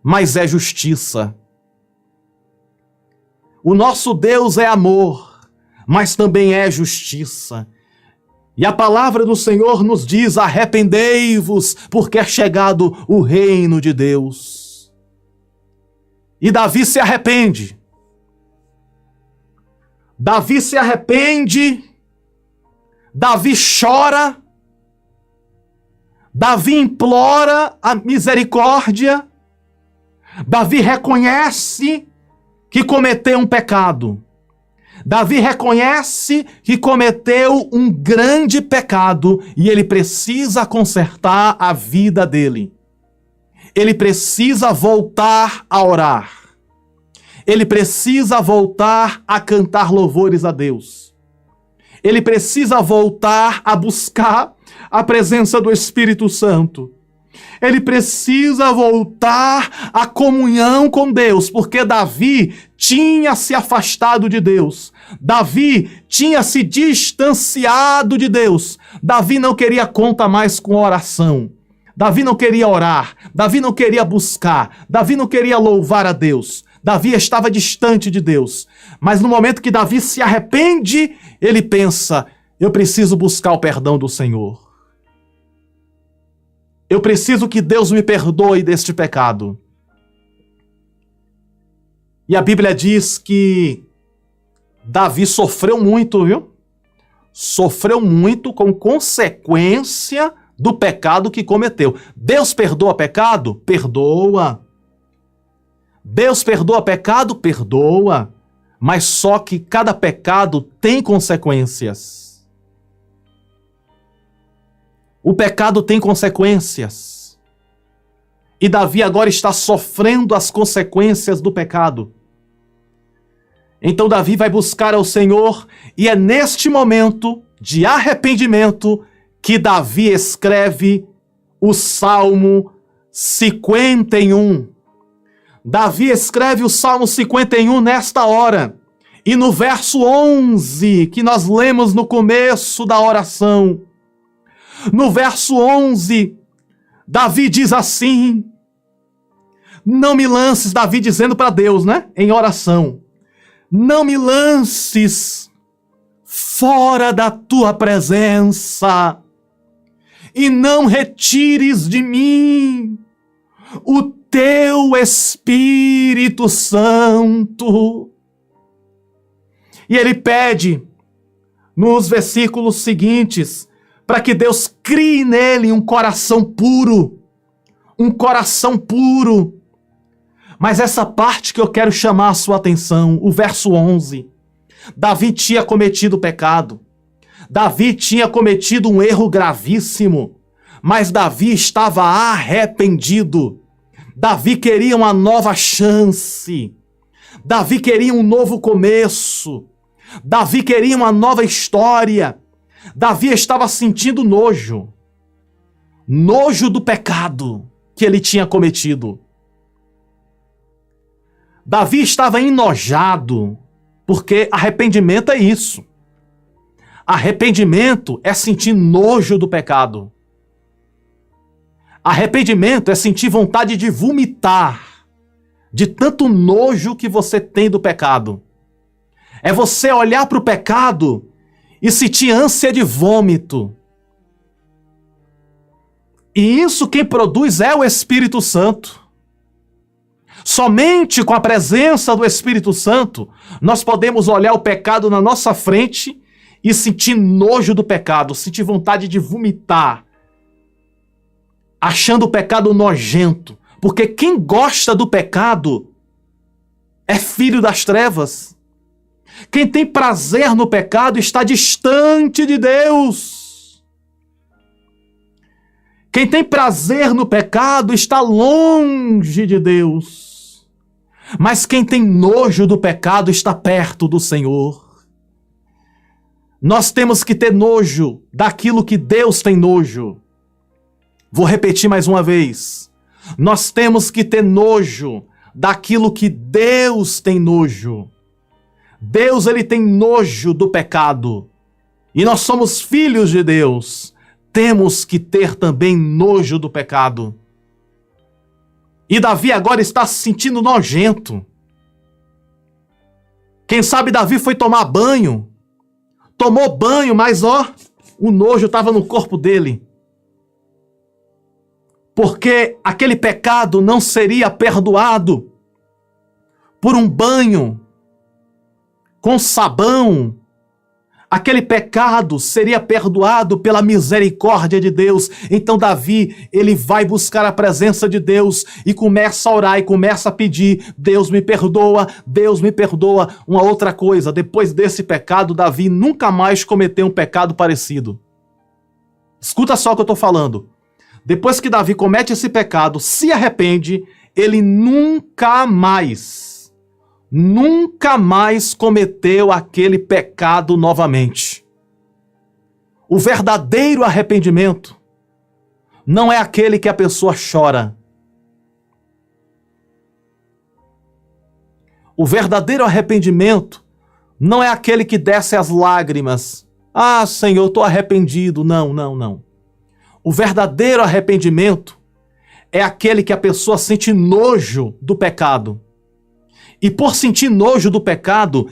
mas é justiça. O nosso Deus é amor, mas também é justiça. E a palavra do Senhor nos diz: arrependei-vos, porque é chegado o reino de Deus. E Davi se arrepende. Davi se arrepende. Davi chora. Davi implora a misericórdia. Davi reconhece que cometeu um pecado. Davi reconhece que cometeu um grande pecado e ele precisa consertar a vida dele. Ele precisa voltar a orar. Ele precisa voltar a cantar louvores a Deus. Ele precisa voltar a buscar a presença do Espírito Santo. Ele precisa voltar à comunhão com Deus, porque Davi tinha se afastado de Deus. Davi tinha se distanciado de Deus. Davi não queria conta mais com oração. Davi não queria orar. Davi não queria buscar. Davi não queria louvar a Deus. Davi estava distante de Deus. Mas no momento que Davi se arrepende, ele pensa: eu preciso buscar o perdão do Senhor. Eu preciso que Deus me perdoe deste pecado. E a Bíblia diz que Davi sofreu muito, viu? Sofreu muito com consequência do pecado que cometeu. Deus perdoa pecado? Perdoa. Deus perdoa pecado? Perdoa. Mas só que cada pecado tem consequências. O pecado tem consequências. E Davi agora está sofrendo as consequências do pecado. Então Davi vai buscar ao Senhor, e é neste momento de arrependimento que Davi escreve o Salmo 51. Davi escreve o Salmo 51 nesta hora. E no verso 11, que nós lemos no começo da oração, no verso 11, Davi diz assim: não me lances, Davi dizendo para Deus, né, em oração, não me lances fora da tua presença e não retires de mim o teu Espírito Santo. E ele pede nos versículos seguintes para que Deus crie nele um coração puro, um coração puro. Mas essa parte que eu quero chamar a sua atenção, o verso 11. Davi tinha cometido pecado. Davi tinha cometido um erro gravíssimo. Mas Davi estava arrependido. Davi queria uma nova chance. Davi queria um novo começo. Davi queria uma nova história. Davi estava sentindo nojo. Nojo do pecado que ele tinha cometido. Davi estava enojado, porque arrependimento é isso. Arrependimento é sentir nojo do pecado. Arrependimento é sentir vontade de vomitar, de tanto nojo que você tem do pecado. É você olhar para o pecado e sentir ânsia de vômito. E isso quem produz é o Espírito Santo. Somente com a presença do Espírito Santo, nós podemos olhar o pecado na nossa frente e sentir nojo do pecado, sentir vontade de vomitar, achando o pecado nojento. Porque quem gosta do pecado é filho das trevas. Quem tem prazer no pecado está distante de Deus. Quem tem prazer no pecado está longe de Deus. Mas quem tem nojo do pecado está perto do Senhor. Nós temos que ter nojo daquilo que Deus tem nojo. Vou repetir mais uma vez. Nós temos que ter nojo daquilo que Deus tem nojo. Deus, ele tem nojo do pecado. E nós somos filhos de Deus. Temos que ter também nojo do pecado. E Davi agora está se sentindo nojento. Quem sabe Davi foi tomar banho. Tomou banho, mas o nojo estava no corpo dele. Porque aquele pecado não seria perdoado por um banho com sabão. Aquele pecado seria perdoado pela misericórdia de Deus. Então Davi, ele vai buscar a presença de Deus e começa a orar e começa a pedir: Deus me perdoa, Deus me perdoa. Uma outra coisa, depois desse pecado, Davi nunca mais cometeu um pecado parecido. Escuta só o que eu estou falando. Depois que Davi comete esse pecado, se arrepende, ele nunca mais cometeu aquele pecado novamente. O verdadeiro arrependimento não é aquele que a pessoa chora. O verdadeiro arrependimento não é aquele que desce as lágrimas. Ah, Senhor, estou arrependido. Não. O verdadeiro arrependimento é aquele que a pessoa sente nojo do pecado. E por sentir nojo do pecado,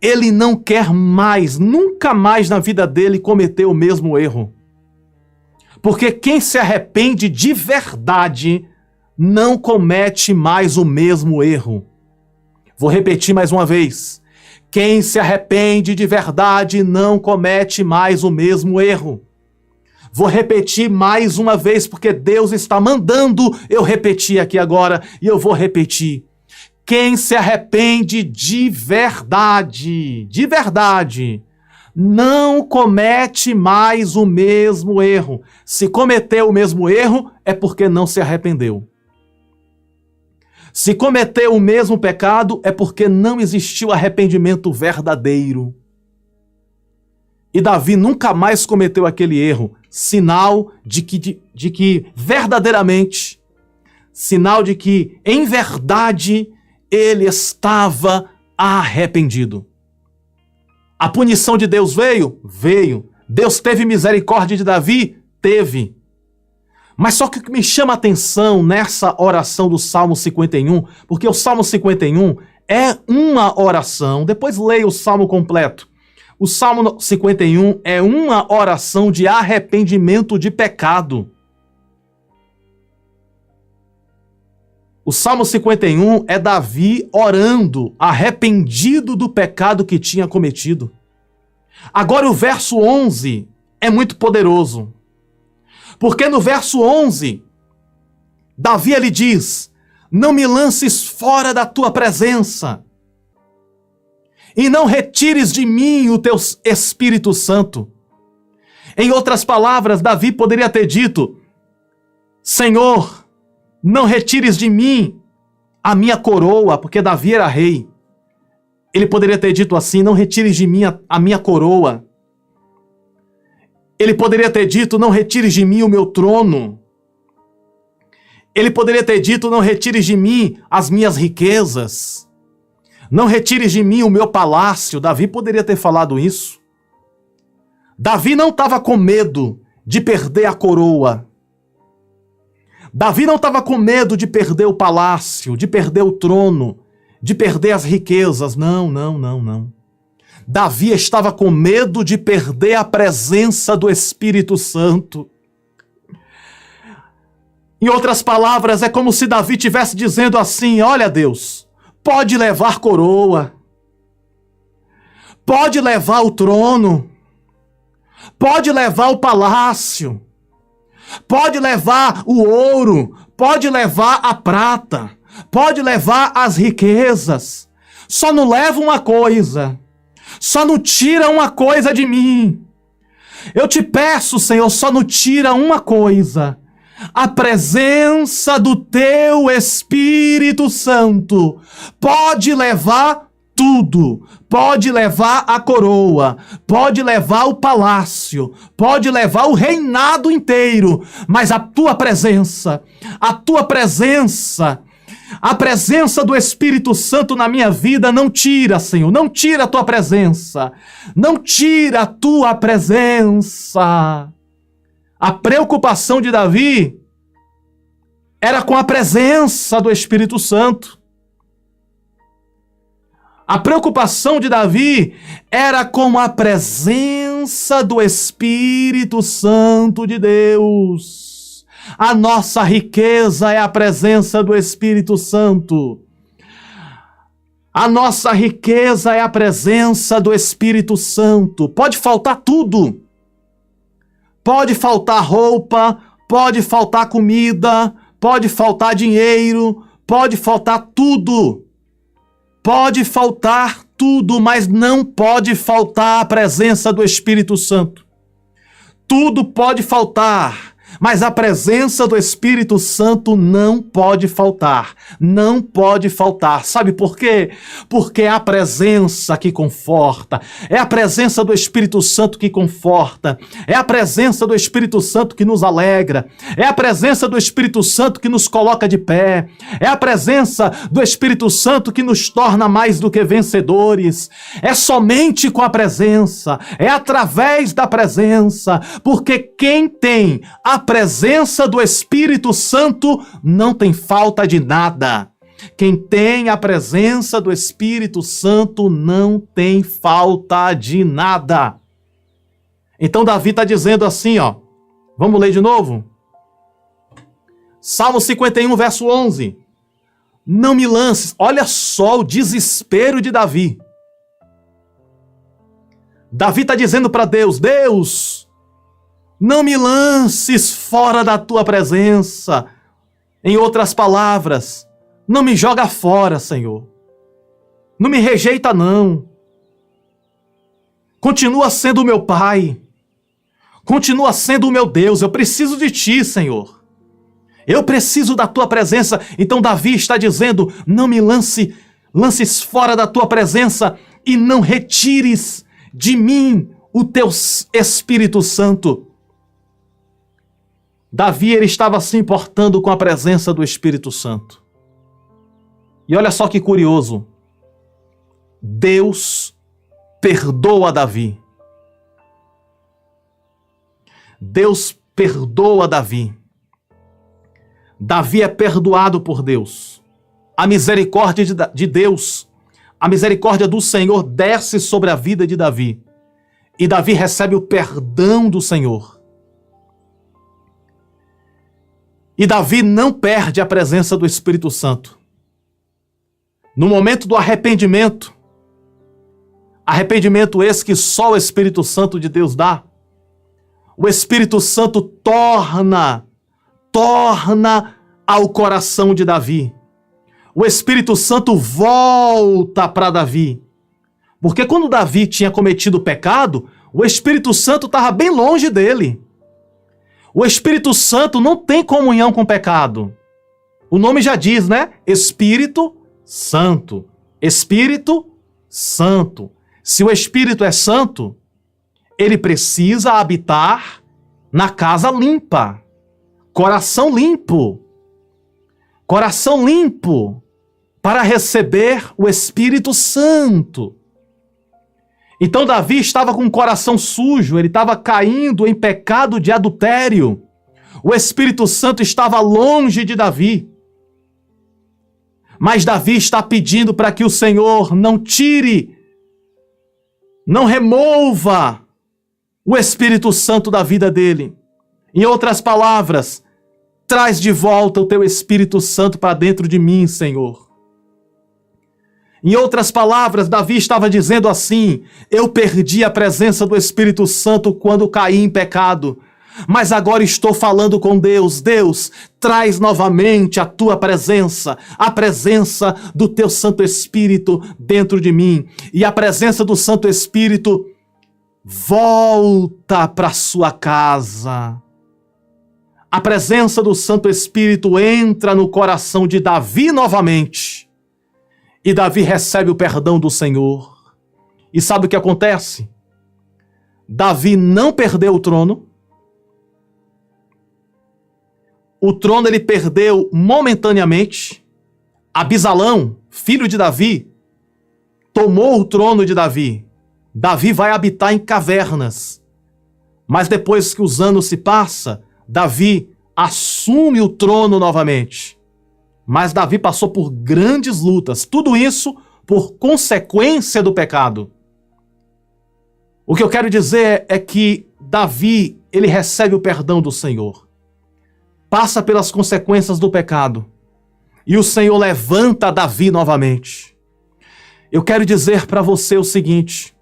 ele não quer mais, nunca mais na vida dele cometer o mesmo erro. Porque quem se arrepende de verdade não comete mais o mesmo erro. Vou repetir mais uma vez. Quem se arrepende de verdade não comete mais o mesmo erro. Vou repetir mais uma vez, porque Deus está mandando eu repetir aqui agora, e eu vou repetir. Quem se arrepende de verdade, não comete mais o mesmo erro. Se cometeu o mesmo erro, é porque não se arrependeu. Se cometeu o mesmo pecado, é porque não existiu arrependimento verdadeiro. E Davi nunca mais cometeu aquele erro, sinal de que verdadeiramente, sinal de que, em verdade, ele estava arrependido. A punição de Deus veio? Veio. Deus teve misericórdia de Davi? Teve. Mas só que o que me chama a atenção nessa oração do Salmo 51, porque o Salmo 51 é uma oração, depois leia o Salmo completo. O Salmo 51 é uma oração de arrependimento de pecado. O Salmo 51 é Davi orando, arrependido do pecado que tinha cometido. Agora o verso 11 é muito poderoso. Porque no verso 11, Davi ele diz: não me lances fora da tua presença, e não retires de mim o teu Espírito Santo. Em outras palavras, Davi poderia ter dito: Senhor, não retires de mim a minha coroa, porque Davi era rei. Ele poderia ter dito assim: não retires de mim a minha coroa. Ele poderia ter dito: não retires de mim o meu trono. Ele poderia ter dito: não retires de mim as minhas riquezas. Não retires de mim o meu palácio. Davi poderia ter falado isso. Davi não estava com medo de perder a coroa. Davi não estava com medo de perder o palácio, de perder o trono, de perder as riquezas. Não. Davi estava com medo de perder a presença do Espírito Santo. Em outras palavras, é como se Davi estivesse dizendo assim: olha, Deus, pode levar coroa, pode levar o trono, pode levar o palácio, pode levar o ouro, pode levar a prata, pode levar as riquezas. Só não leva uma coisa, só não tira uma coisa de mim. Eu te peço, Senhor, só não tira uma coisa: a presença do teu Espírito Santo. Pode levar tudo, pode levar a coroa, pode levar o palácio, pode levar o reinado inteiro, mas a presença do Espírito Santo na minha vida não tira, Senhor, não tira a tua presença, não tira a tua presença. A preocupação de Davi era com a presença do Espírito Santo. A preocupação de Davi era com a presença do Espírito Santo de Deus. A nossa riqueza é a presença do Espírito Santo. A nossa riqueza é a presença do Espírito Santo. Pode faltar tudo. Pode faltar roupa, pode faltar comida, pode faltar dinheiro, pode faltar tudo. Pode faltar tudo, mas não pode faltar a presença do Espírito Santo. Tudo pode faltar, mas a presença do Espírito Santo não pode faltar. Não pode faltar. Sabe por quê? Porque é a presença que conforta. É a presença do Espírito Santo que conforta. É a presença do Espírito Santo que nos alegra. É a presença do Espírito Santo que nos coloca de pé. É a presença do Espírito Santo que nos torna mais do que vencedores. É somente com a presença. É através da presença. Porque quem tem a presença do Espírito Santo não tem falta de nada. Quem tem a presença do Espírito Santo não tem falta de nada. Então Davi está dizendo assim, ó. Vamos ler de novo? Salmo 51, verso 11. Não me lances. Olha só o desespero de Davi. Davi está dizendo para Deus: Deus, não me lances fora da tua presença. Em outras palavras, não me joga fora, Senhor. Não me rejeita, não. Continua sendo o meu Pai. Continua sendo o meu Deus. Eu preciso de ti, Senhor. Eu preciso da tua presença. Então Davi está dizendo: não me lances fora da tua presença e não retires de mim o teu Espírito Santo. Davi, ele estava se importando com a presença do Espírito Santo. E olha só que curioso. Deus perdoa Davi. Deus perdoa Davi. Davi é perdoado por Deus. A misericórdia de Deus, a misericórdia do Senhor desce sobre a vida de Davi. E Davi recebe o perdão do Senhor. E Davi não perde a presença do Espírito Santo. No momento do arrependimento esse que só o Espírito Santo de Deus dá, o Espírito Santo torna ao coração de Davi. O Espírito Santo volta para Davi. Porque quando Davi tinha cometido pecado, o Espírito Santo estava bem longe dele. O Espírito Santo não tem comunhão com o pecado. O nome já diz, né? Espírito Santo. Espírito Santo. Se o Espírito é santo, ele precisa habitar na casa limpa. Coração limpo. Coração limpo para receber o Espírito Santo. Então Davi estava com o coração sujo, ele estava caindo em pecado de adultério. O Espírito Santo estava longe de Davi. Mas Davi está pedindo para que o Senhor não tire, não remova o Espírito Santo da vida dele. Em outras palavras, traz de volta o teu Espírito Santo para dentro de mim, Senhor. Em outras palavras, Davi estava dizendo assim: eu perdi a presença do Espírito Santo quando caí em pecado, mas agora estou falando com Deus. Deus, traz novamente a tua presença, a presença do teu Santo Espírito dentro de mim. E a presença do Santo Espírito volta para a sua casa. A presença do Santo Espírito entra no coração de Davi novamente. E Davi recebe o perdão do Senhor. E sabe o que acontece? Davi não perdeu o trono. O trono ele perdeu momentaneamente. Abisalão, filho de Davi, tomou o trono de Davi. Davi vai habitar em cavernas. Mas depois que os anos se passam, Davi assume o trono novamente. Mas Davi passou por grandes lutas. Tudo isso por consequência do pecado. O que eu quero dizer é que Davi, ele recebe o perdão do Senhor. Passa pelas consequências do pecado. E o Senhor levanta Davi novamente. Eu quero dizer para você o seguinte: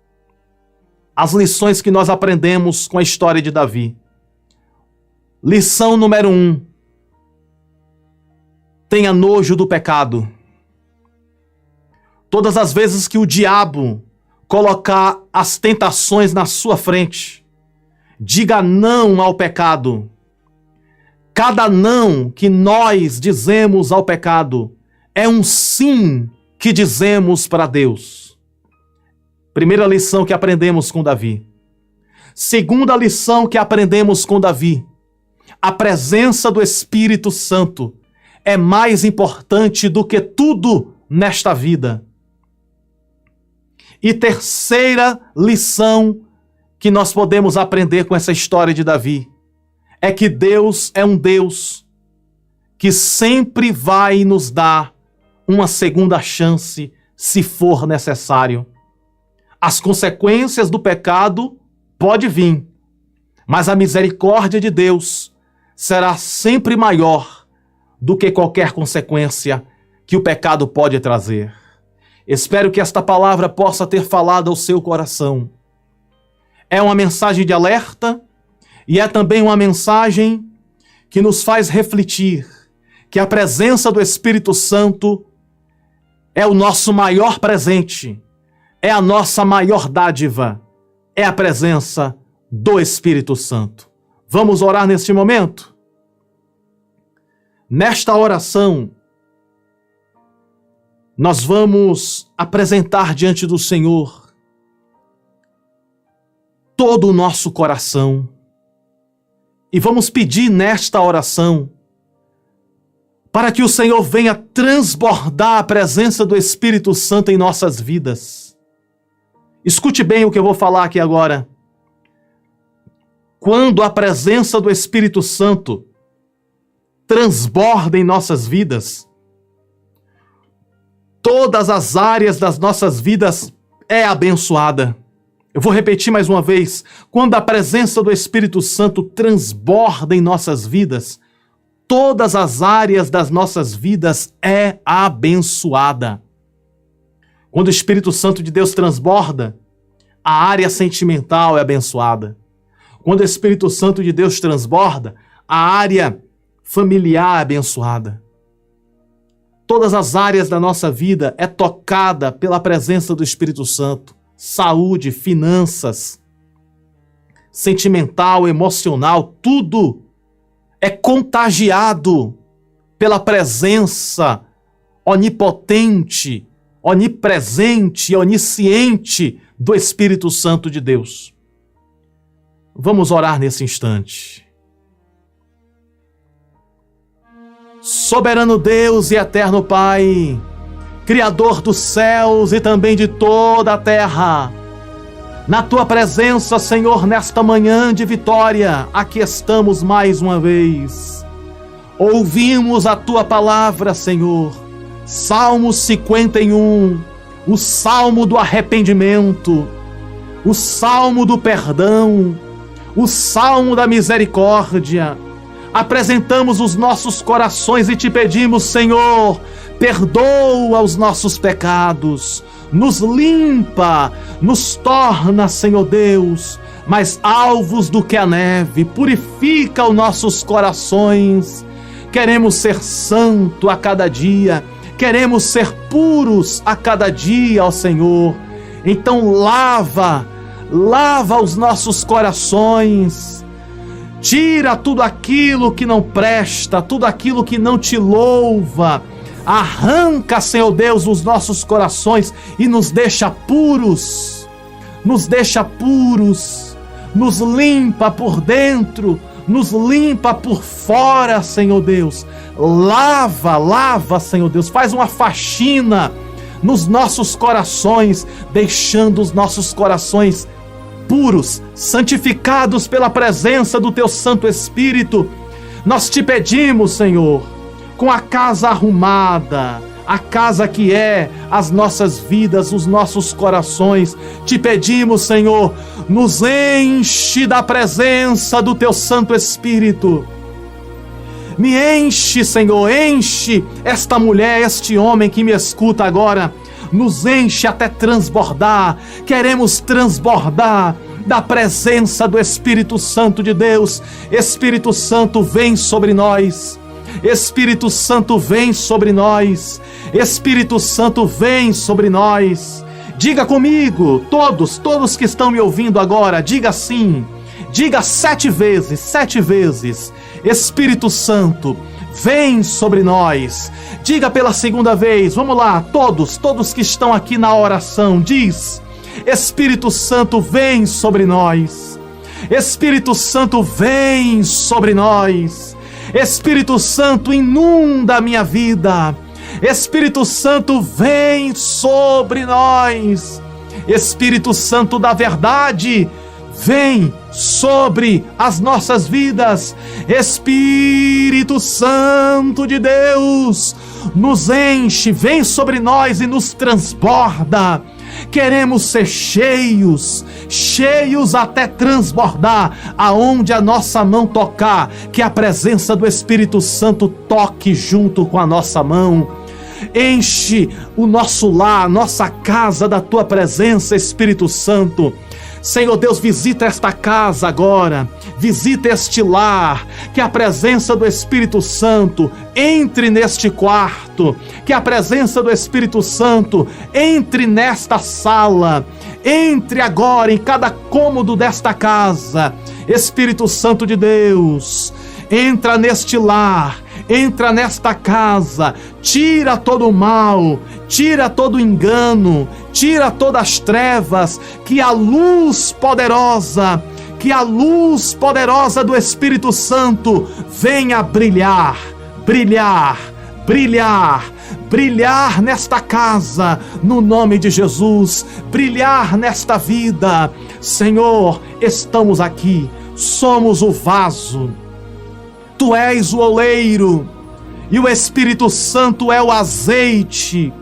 as lições que nós aprendemos com a história de Davi. Lição número 1. Tenha nojo do pecado. Todas as vezes que o diabo colocar as tentações na sua frente, diga não ao pecado. Cada não que nós dizemos ao pecado é um sim que dizemos para Deus. Primeira lição que aprendemos com Davi. Segunda lição que aprendemos com Davi. A presença do Espírito Santo é mais importante do que tudo nesta vida. E terceira lição que nós podemos aprender com essa história de Davi é que Deus é um Deus que sempre vai nos dar uma segunda chance se for necessário. As consequências do pecado podem vir, mas a misericórdia de Deus será sempre maior do que qualquer consequência que o pecado pode trazer. Espero que esta palavra possa ter falado ao seu coração. É uma mensagem de alerta e é também uma mensagem que nos faz refletir que a presença do Espírito Santo é o nosso maior presente, é a nossa maior dádiva, é a presença do Espírito Santo. Vamos orar neste momento? Nesta oração, nós vamos apresentar diante do Senhor todo o nosso coração e vamos pedir nesta oração para que o Senhor venha transbordar a presença do Espírito Santo em nossas vidas. Escute bem o que eu vou falar aqui agora. Quando a presença do Espírito Santo transborda em nossas vidas, todas as áreas das nossas vidas é abençoada. Eu vou repetir mais uma vez. Quando a presença do Espírito Santo transborda em nossas vidas, todas as áreas das nossas vidas é abençoada. Quando o Espírito Santo de Deus transborda, a área sentimental é abençoada. Quando o Espírito Santo de Deus transborda, a área familiar é abençoada. Todas as áreas da nossa vida é tocada pela presença do Espírito Santo. Saúde, finanças, sentimental, emocional, tudo é contagiado pela presença onipotente, onipresente e onisciente do Espírito Santo de Deus. Vamos orar nesse instante. Soberano Deus e eterno Pai, Criador dos céus e também de toda a terra, na Tua presença, Senhor, nesta manhã de vitória, aqui estamos mais uma vez. Ouvimos a Tua palavra, Senhor. Salmo 51, o Salmo do arrependimento, o Salmo do perdão, o Salmo da misericórdia. Apresentamos os nossos corações e Te pedimos, Senhor, perdoa os nossos pecados, nos limpa, nos torna, Senhor Deus, mais alvos do que a neve, purifica os nossos corações. Queremos ser santo a cada dia, queremos ser puros a cada dia, ó Senhor. Então lava os nossos corações, tira tudo aquilo que não presta, tudo aquilo que não Te louva. Arranca, Senhor Deus, os nossos corações e nos deixa puros, nos limpa por dentro, nos limpa por fora, Senhor Deus. Lava, Senhor Deus, faz uma faxina nos nossos corações, deixando os nossos corações puros, santificados pela presença do Teu Santo Espírito. Nós Te pedimos, Senhor, com a casa arrumada, a casa que é as nossas vidas, os nossos corações, Te pedimos, Senhor, nos enche da presença do Teu Santo Espírito. Me enche, Senhor, enche esta mulher, este homem que me escuta agora, nos enche até transbordar. Queremos transbordar da presença do Espírito Santo de Deus. Espírito Santo, vem sobre nós. Espírito Santo, vem sobre nós. Espírito Santo, vem sobre nós. Diga comigo, todos que estão me ouvindo agora, diga assim, diga 7 vezes, Espírito Santo, vem sobre nós. Diga pela segunda vez, vamos lá, todos que estão aqui na oração, diz, Espírito Santo, vem sobre nós. Espírito Santo, vem sobre nós. Espírito Santo, inunda a minha vida. Espírito Santo, vem sobre nós. Espírito Santo da verdade, vem sobre as nossas vidas. Espírito Santo de Deus, nos enche, vem sobre nós e nos transborda. Queremos ser cheios até transbordar, aonde a nossa mão tocar, que a presença do Espírito Santo toque junto com a nossa mão. Enche o nosso lar, nossa casa da Tua presença, Espírito Santo. Senhor Deus, visita esta casa agora, visita este lar, que a presença do Espírito Santo entre neste quarto, que a presença do Espírito Santo entre nesta sala, entre agora em cada cômodo desta casa. Espírito Santo de Deus, entra neste lar, entra nesta casa, tira todo o mal, tira todo o engano, tira todas as trevas, que a luz poderosa do Espírito Santo venha brilhar, brilhar, brilhar, brilhar nesta casa, no nome de Jesus, brilhar nesta vida. Senhor, estamos aqui, somos o vaso, Tu és o oleiro e o Espírito Santo é o azeite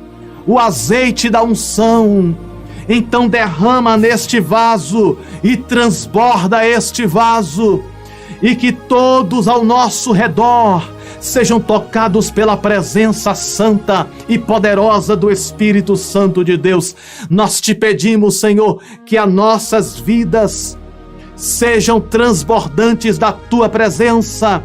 da unção. Então derrama neste vaso e transborda este vaso, e que todos ao nosso redor sejam tocados pela presença santa e poderosa do Espírito Santo de Deus. Nós te pedimos, Senhor, que as nossas vidas sejam transbordantes da Tua presença,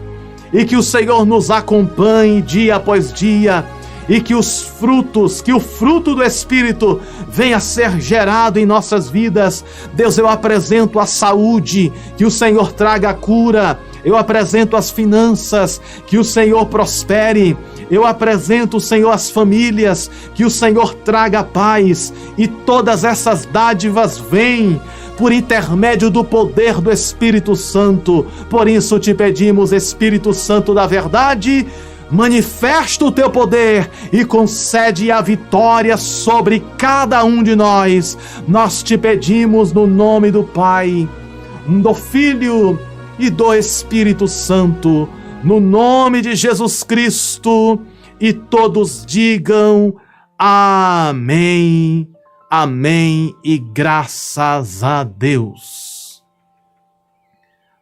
e que o Senhor nos acompanhe dia após dia, e que o fruto do Espírito venha a ser gerado em nossas vidas. Deus, eu apresento a saúde, que o Senhor traga a cura. Eu apresento as finanças, que o Senhor prospere. Eu apresento, Senhor, as famílias, que o Senhor traga paz. E todas essas dádivas vêm por intermédio do poder do Espírito Santo. Por isso te pedimos, Espírito Santo da verdade, manifesta o teu poder e concede a vitória sobre cada um de nós. Nós te pedimos no nome do Pai, do Filho e do Espírito Santo, no nome de Jesus Cristo, e todos digam amém, amém e graças a Deus.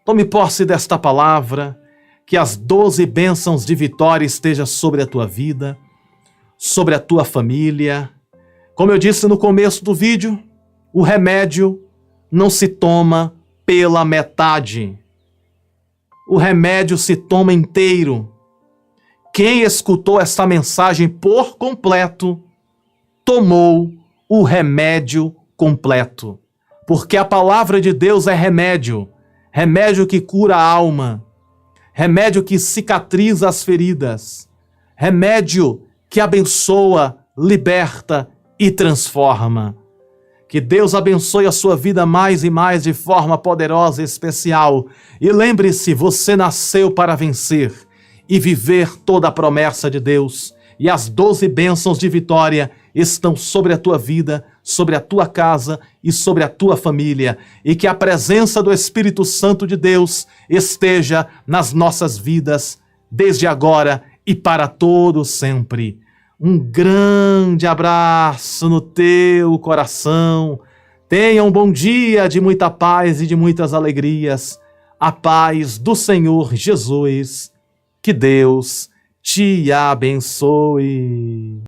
Tome posse desta palavra, que as 12 bênçãos de vitória estejam sobre a tua vida, sobre a tua família. Como eu disse no começo do vídeo, o remédio não se toma pela metade. O remédio se toma inteiro. Quem escutou essa mensagem por completo, tomou o remédio completo. Porque a palavra de Deus é remédio. Remédio que cura a alma. Remédio que cicatriza as feridas. Remédio que abençoa, liberta e transforma. Que Deus abençoe a sua vida mais e mais de forma poderosa e especial. E lembre-se, você nasceu para vencer e viver toda a promessa de Deus. E as 12 bênçãos de vitória estão sobre a tua vida, sobre a tua casa e sobre a tua família. E que a presença do Espírito Santo de Deus esteja nas nossas vidas, desde agora e para todo sempre. Um grande abraço no teu coração. Tenha um bom dia de muita paz e de muitas alegrias. A paz do Senhor Jesus. Que Deus te abençoe.